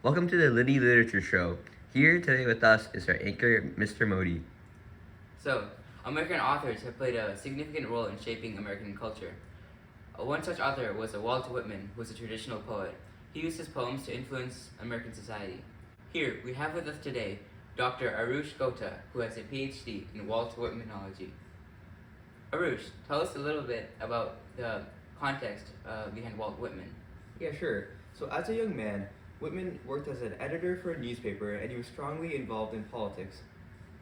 Welcome to the Liddy Literature Show. Here today with us is our anchor, Mr. Modi. So, American authors have played a significant role in shaping American culture. One such author was Walt Whitman, who was a traditional poet. He used his poems to influence American society. Here, we have with us today Dr. Arush Gota, who has a PhD in Walt Whitmanology. Arush, tell us a little bit about the context behind Walt Whitman. Yeah, sure. So, as a young man, Whitman worked as an editor for a newspaper and he was strongly involved in politics.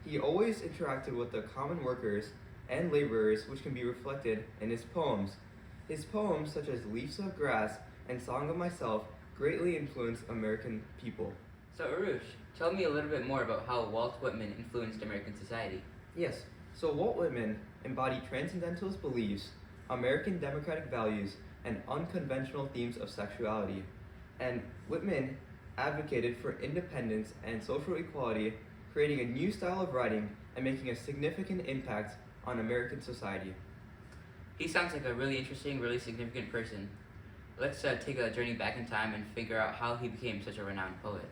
He always interacted with the common workers and laborers, which can be reflected in his poems. His poems, such as Leaves of Grass and Song of Myself, greatly influenced American people. So, Arush, tell me a little bit more about how Walt Whitman influenced American society. Yes, so Walt Whitman embodied transcendentalist beliefs, American democratic values, and unconventional themes of sexuality. And Whitman advocated for independence and social equality, creating a new style of writing and making a significant impact on American society. He sounds like a really interesting, really significant person. Let's take a journey back in time and figure out how he became such a renowned poet.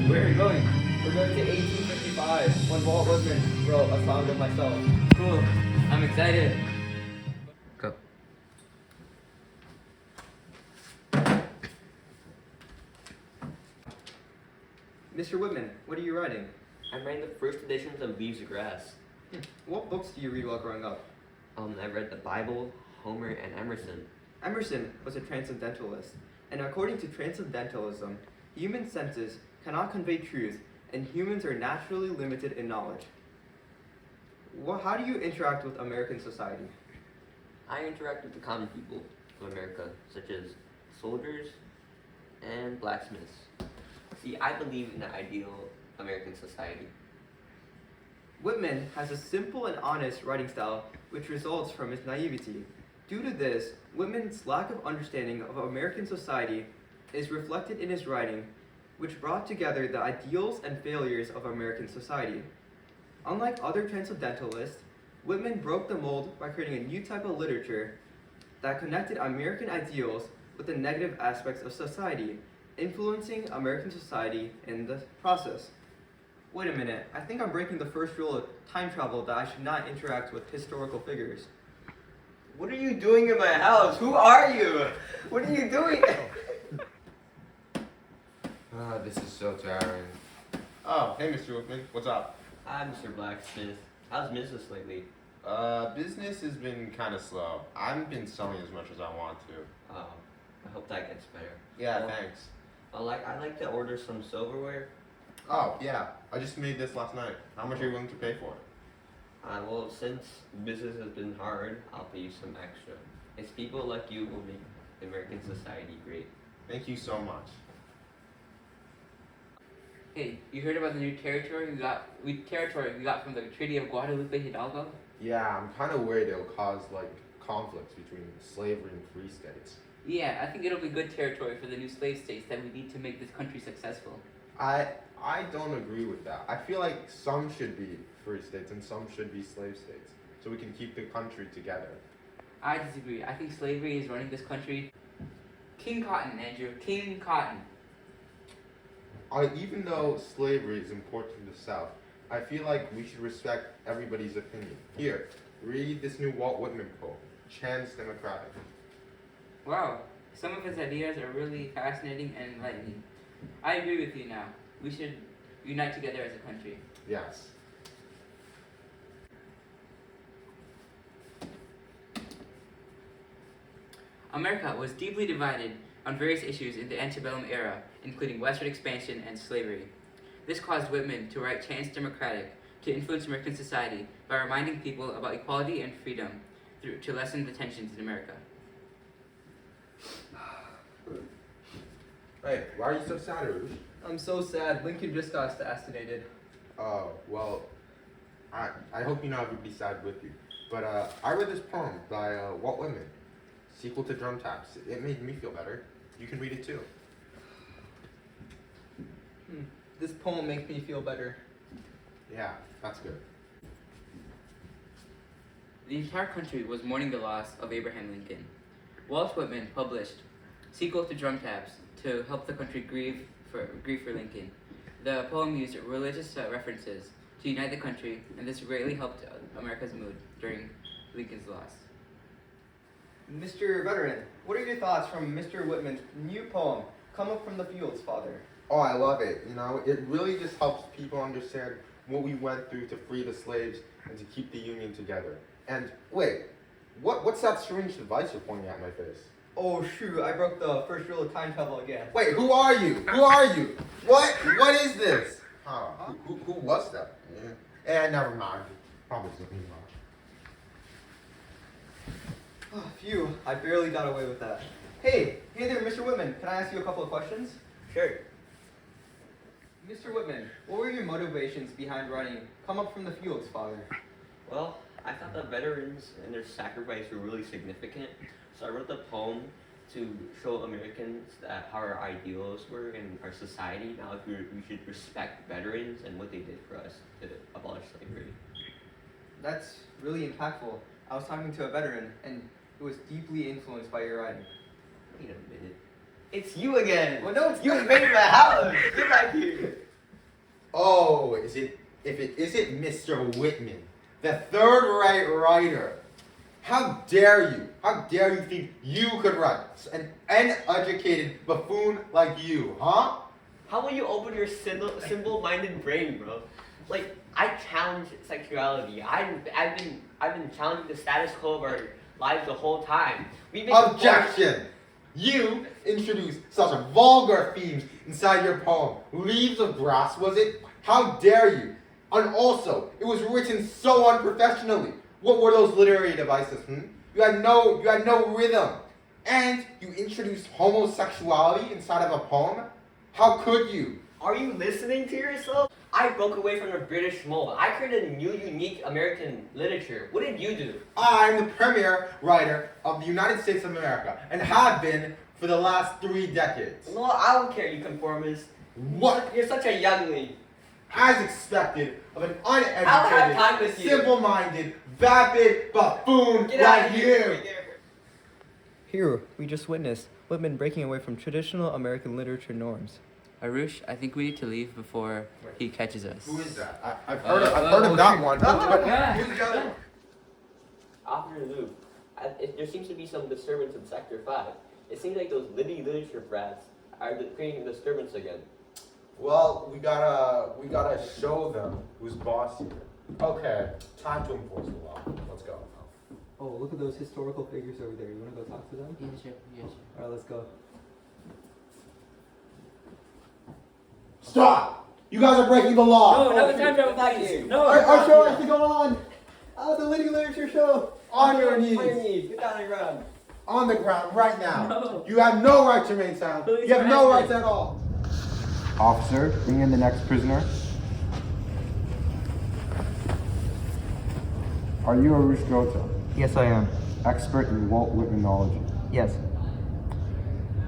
Where are you going? We're going to 1855 when Walt Whitman wrote A Song of Myself. Cool. I'm excited. Go. Mr. Whitman, what are you writing? I'm writing the first editions of Leaves of Grass. What books do you read while growing up? I read the Bible, Homer, and Emerson. Emerson was a transcendentalist, and according to transcendentalism, human senses cannot convey truth, and humans are naturally limited in knowledge. How do you interact with American society? I interact with the common people of America, such as soldiers and blacksmiths. See, I believe in the ideal American society. Whitman has a simple and honest writing style which results from his naivety. Due to this, Whitman's lack of understanding of American society is reflected in his writing, which brought together the ideals and failures of American society. Unlike other transcendentalists, Whitman broke the mold by creating a new type of literature that connected American ideals with the negative aspects of society, influencing American society in the process. Wait a minute, I think I'm breaking the first rule of time travel that I should not interact with historical figures. What are you doing in my house? Who are you? What are you doing? This is so tiring. Oh, hey, Mr. Whitman, what's up? Hi, Mr. Blacksmith. How's business lately? Business has been kind of slow. I haven't been selling as much as I want to. I hope that gets better. Yeah, Well, thanks. I'd like to order some silverware. Oh, yeah, I just made this last night. How much are you willing to pay for it? Well, since business has been hard, I'll pay you some extra. It's people like you who make American society great. Thank you so much. Hey, you heard about the new territory we got from the Treaty of Guadalupe Hidalgo? Yeah, I'm kind of worried it'll cause, conflicts between slavery and free states. Yeah, I think it'll be good territory for the new slave states that we need to make this country successful. I don't agree with that. I feel like some should be free states and some should be slave states, so we can keep the country together. I disagree. I think slavery is running this country. King Cotton, Andrew. King Cotton. Even though slavery is important to the South, I feel like we should respect everybody's opinion. Here, read this new Walt Whitman poem, Chance Democratic. Wow, some of his ideas are really fascinating and enlightening. I agree with you now. We should unite together as a country. Yes. America was deeply divided on various issues in the antebellum era, including westward expansion and slavery. This caused Whitman to write Chance Democratic to influence American society by reminding people about equality and freedom to lessen the tensions in America. Hey, why are you so sad, Arush? I'm so sad, Lincoln just got assassinated. Oh, well, I hope you know everybody's sad with you. But I read this poem by Walt Whitman, sequel to Drum Taps. It made me feel better. You can read it too. This poem makes me feel better. Yeah, that's good. The entire country was mourning the loss of Abraham Lincoln. Walt Whitman published sequel to Drum Taps, to help the country grieve for Lincoln. The poem used religious references to unite the country, and this greatly helped America's mood during Lincoln's loss. Mr. Veteran, what are your thoughts from Mr. Whitman's new poem, Come Up From the Fields, Father? Oh, I love it. You know, it really just helps people understand what we went through to free the slaves and to keep the Union together. And wait, what's that strange device you're pointing at my face? Oh shoot, I broke the first rule of time travel again. Wait, who are you? Who are you? What is this? Who was that? Never mind. Probably something wrong. Oh, phew, I barely got away with that. Hey there, Mr. Whitman, can I ask you a couple of questions? Sure. Mr. Whitman, what were your motivations behind writing Come Up From the Fields, Father? Well, I thought the veterans and their sacrifice were really significant, so I wrote the poem to show Americans that how our ideals were in our society. Now, if we should respect veterans and what they did for us to abolish slavery. That's really impactful. I was talking to a veteran, and it was deeply influenced by your writing. Wait a minute. It's you again! Well, no, it's You not. invaded my house! Get back here! Oh, is it Mr. Whitman, the third-rate writer? How dare you? How dare you think you could write an uneducated buffoon like you, huh? How will you open your simple-minded brain, bro? Like, I challenge sexuality. I've been challenging the status quo of our lives the whole time. We've been Objection! You introduced such vulgar themes inside your poem. Leaves of Grass, was it? How dare you? And also, it was written so unprofessionally. What were those literary devices, You had no rhythm. And you introduced homosexuality inside of a poem? How could you? Are you listening to yourself? I broke away from the British mold. I created a new, unique American literature. What did you do? I'm the premier writer of the United States of America, and have been for the last 3 decades. No, I don't care, you conformist. What? You're such a youngling. As expected of an I don't have time with uneducated, you. simple-minded, vapid buffoon Get out like of here. you. Right there. Here, we just witnessed Whitman breaking away from traditional American literature norms. Arush, I think we need to leave before he catches us. Who is that? I've heard of that one. Who's the other one? Officer Luke, there seems to be some disturbance in Sector 5. It seems like those Libby literature brats are creating a disturbance again. Well, we gotta show them who's boss here. Okay, time to enforce the law. Let's go. Oh, look at those historical figures over there. You want to go talk to them? Yeah, sure. Alright, let's go. Stop! You guys are breaking the law. No, time travel, Back please. here. No. Our show has to go on! The Liddy Literature Show! On your On your knees. knees. Get down on the ground. On the ground right now. No. You have no right to remain silent. Please You have no arrest rights at all. Officer, bring in the next prisoner. Are you Arush Gota, Yes, I am. expert in Walt Whitmanology? Yes.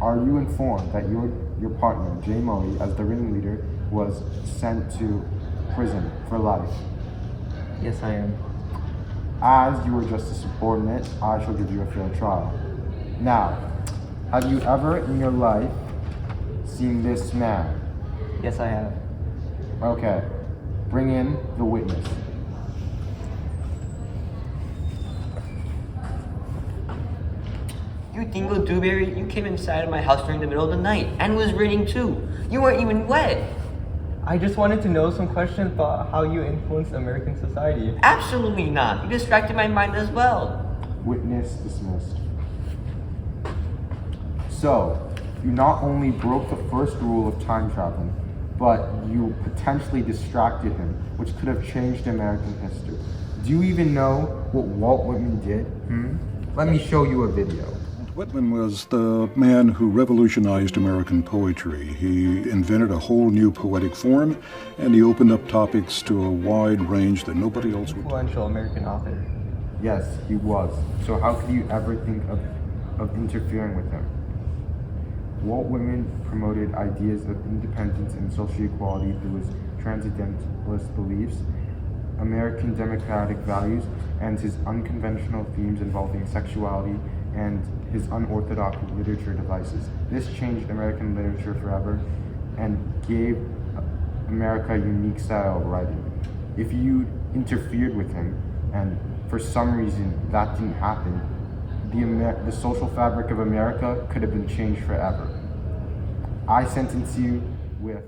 Are you informed that your partner, Jay Murray, as the ringleader, was sent to prison for life? Yes, I am. As you were just a subordinate, I shall give you a fair trial. Now, have you ever in your life seen this man? Yes, I have. Okay, bring in the witness. You dingo dewberry, you came inside of my house during the middle of the night and was raining too. You weren't even wet. I just wanted to know some questions about how you influenced American society. Absolutely not. You distracted my mind as well. Witness dismissed. So, you not only broke the first rule of time traveling, but you potentially distracted him, which could have changed American history. Do you even know what Walt Whitman did? Let me show you a video. Whitman was the man who revolutionized American poetry. He invented a whole new poetic form, and he opened up topics to a wide range that nobody else would. Influential American author. Yes, he was. So how could you ever think of interfering with him? Walt Whitman promoted ideas of independence and social equality through his transcendentalist beliefs, American democratic values, and his unconventional themes involving sexuality and his unorthodox literature devices. This changed American literature forever and gave America a unique style of writing. If you interfered with him, and for some reason that didn't happen, the social fabric of America could have been changed forever. I sentence you with